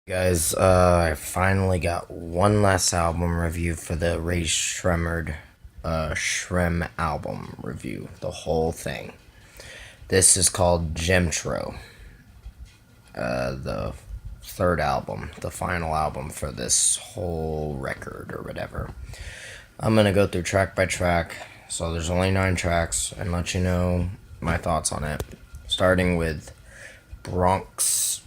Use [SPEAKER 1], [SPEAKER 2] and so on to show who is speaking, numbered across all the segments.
[SPEAKER 1] Guys, I finally got one last album review for the Ray Shrem album review, the whole thing. This is called Jxmtro, the third album, the final album for this whole record or whatever. I'm gonna go through track by track, so there's only 9 tracks, and let you know my thoughts on it. Starting with Bronx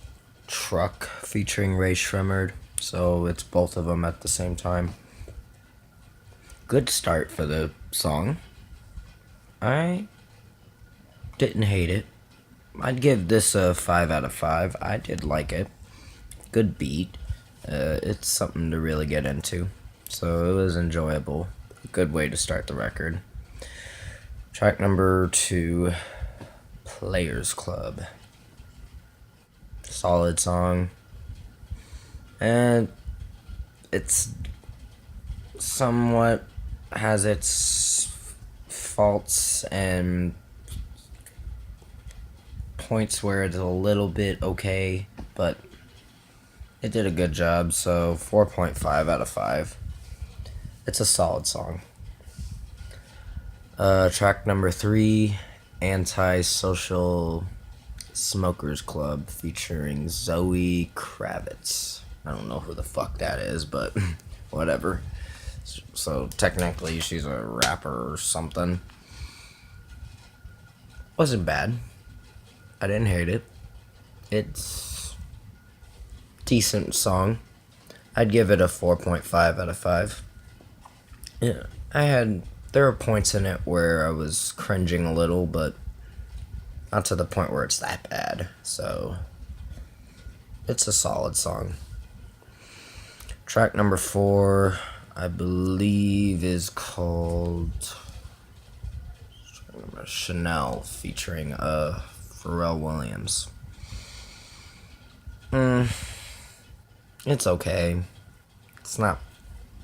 [SPEAKER 1] Truck featuring Ray Shremmerd, so it's both of them at the same time. Good start for the song. I didn't hate it. I'd give this a 5 out of 5. I did like it. Good beat. It's something to really get into, so it was enjoyable. Good way to start the record. Track number 2, Players Club. Solid song, and it's somewhat has its faults and points where it's a little bit okay, but it did a good job, so 4.5 out of 5. It's a solid song. Track number 3, Antisocial Smokers Club featuring Zoe Kravitz. I don't know who the fuck that is, but whatever. So technically she's a rapper or something. Wasn't bad. I didn't hate it. It's decent song. I'd give it a 4.5 out of 5. Yeah, there were points in it where I was cringing a little, but not to the point where it's that bad, so it's a solid song. Track number 4, I believe, is called Chanel, featuring Pharrell Williams. It's okay. It's not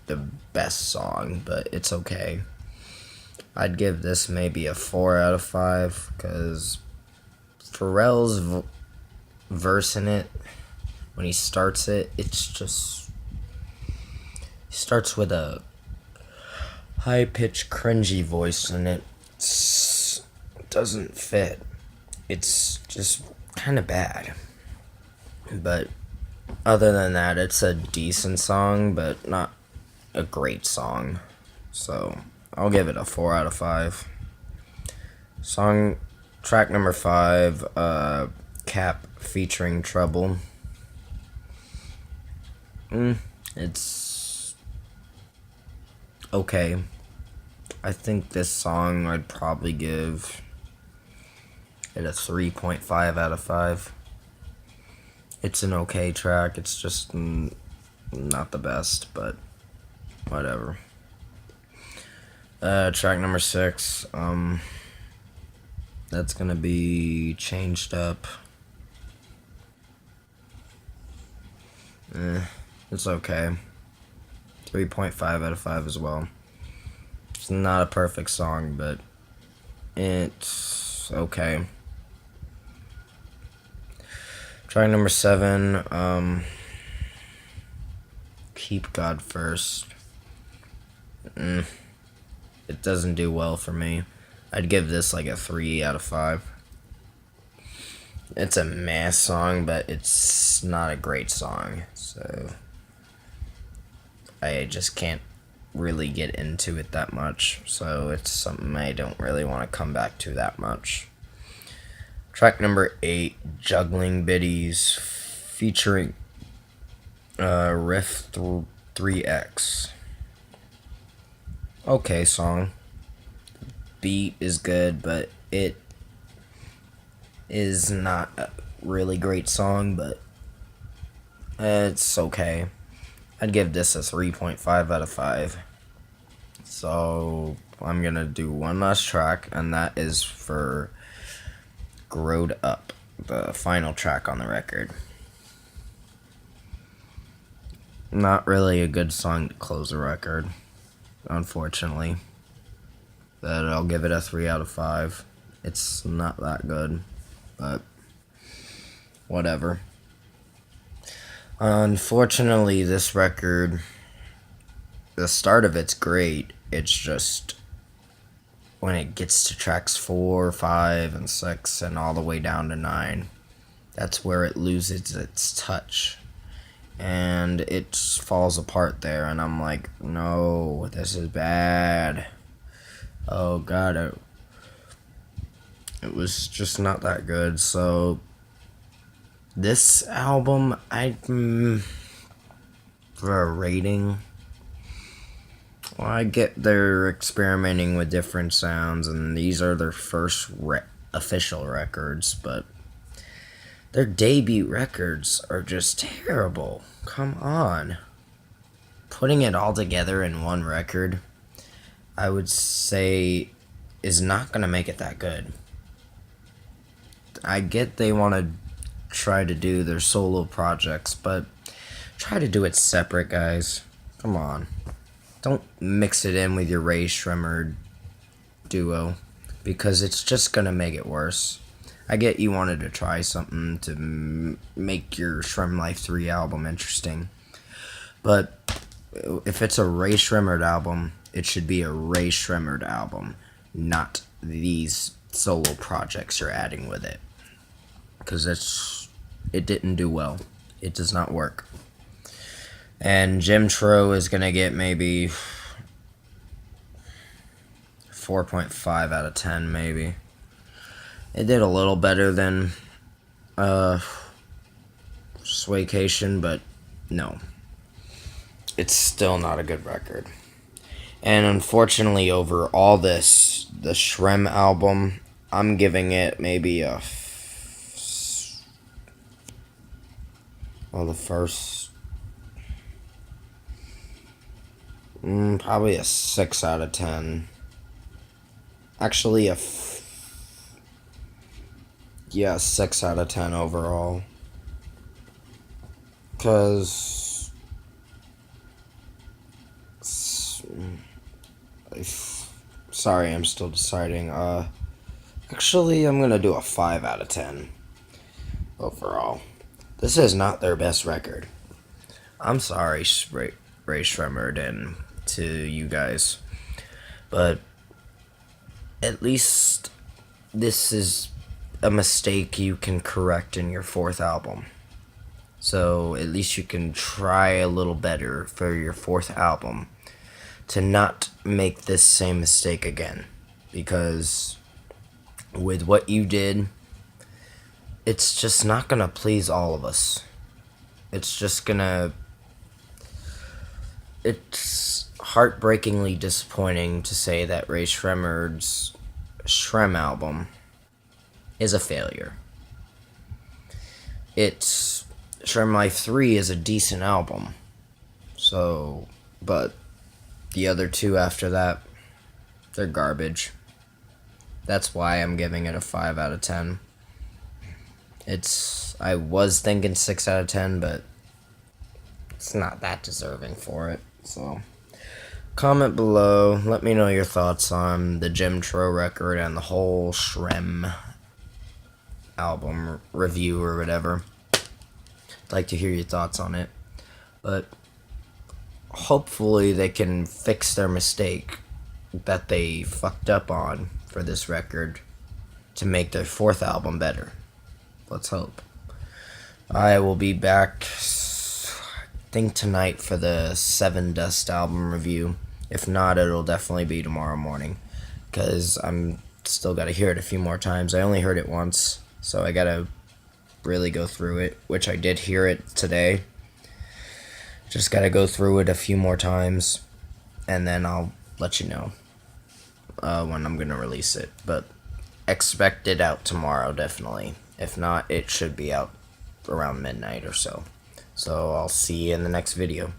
[SPEAKER 1] the best song, but it's okay. I'd give this maybe a 4 out of 5, because Pharrell's verse in it, when he starts it, it's just, he starts with a high-pitched, cringy voice, and it doesn't fit. It's just kind of bad. But other than that, it's a decent song, but not a great song. So I'll give it a 4 out of 5. Track number 5, Cap featuring Trouble. It's okay. I think this song I'd probably give it a 3.5 out of 5. It's an okay track. It's just not the best, but whatever. Track number 6, that's gonna be Changed Up. It's okay. 3.5 out of 5 as well. It's not a perfect song, but it's okay. Track number 7, Keep God First. It doesn't do well for me. I'd give this like a 3 out of 5. It's a meh song, but it's not a great song, so I just can't really get into it that much, so it's something I don't really want to come back to that much. Track number 8, Juggling Biddies, featuring Riff 3X. Okay song. Beat is good, but it is not a really great song, but it's okay. I'd give this a 3.5 out of 5. So I'm gonna do one last track, and that is for Growed Up, the final track on the record. Not really a good song to close the record, unfortunately. But I'll give it a 3 out of 5. It's not that good, but whatever. Unfortunately, this record, the start of it's great. It's just when it gets to tracks 4, 5, and 6, and all the way down to 9, that's where it loses its touch. And it falls apart there, and I'm like, no, this is bad. Oh god, it was just not that good. So this album, for a rating, well, I get they're experimenting with different sounds, and these are their first official records, but their debut records are just terrible. Come on. Putting it all together in one record, I would say, is not going to make it that good. I get they want to try to do their solo projects, but try to do it separate, guys. Come on. Don't mix it in with your Ray Jxmmi duo, because it's just going to make it worse. I get you wanted to try something to make your Jxmmi Life 3 album interesting, but if it's a Ray Jxmmi album, it should be a Ray Jxmmi album, not these solo projects you're adding with it, because it didn't do well. It does not work. And Jxmtro is going to get maybe 4.5 out of 10, maybe. It did a little better than Swaycation, but no. It's still not a good record. And unfortunately, over all this, the Jxmmi album, I'm giving it maybe the first, probably a 6 out of 10. Actually, 6 out of 10 overall. Because sorry, I'm still deciding. Actually, I'm gonna do a 5 out of 10 overall. This is not their best record. I'm sorry, Ray Jxmmi, and to you guys, but at least this is a mistake you can correct in your 4th album. So at least you can try a little better for your 4th album to not make this same mistake again. Because with what you did, it's just not going to please all of us. It's heartbreakingly disappointing to say that Ray Jxmmi's Jxmmi album is a failure. Jxmmi Life 3 is a decent album. So, but the other 2 after that, they're garbage. That's why I'm giving it a 5 out of 10. I was thinking 6 out of 10, but it's not that deserving for it. So, comment below. Let me know your thoughts on the Jxmtro record and the whole Jxmmi album review or whatever. I'd like to hear your thoughts on it. But hopefully they can fix their mistake that they fucked up on for this record to make their 4th album better. Let's hope. I will be back, I think, tonight for the Seven Dust album review. If not, it'll definitely be tomorrow morning, because I'm still got to hear it a few more times. I only heard it once, so I got to really go through it, which I did hear it today. Just got to go through it a few more times, and then I'll let you know when I'm going to release it. But expect it out tomorrow, definitely. If not, it should be out around midnight or so. So I'll see you in the next video.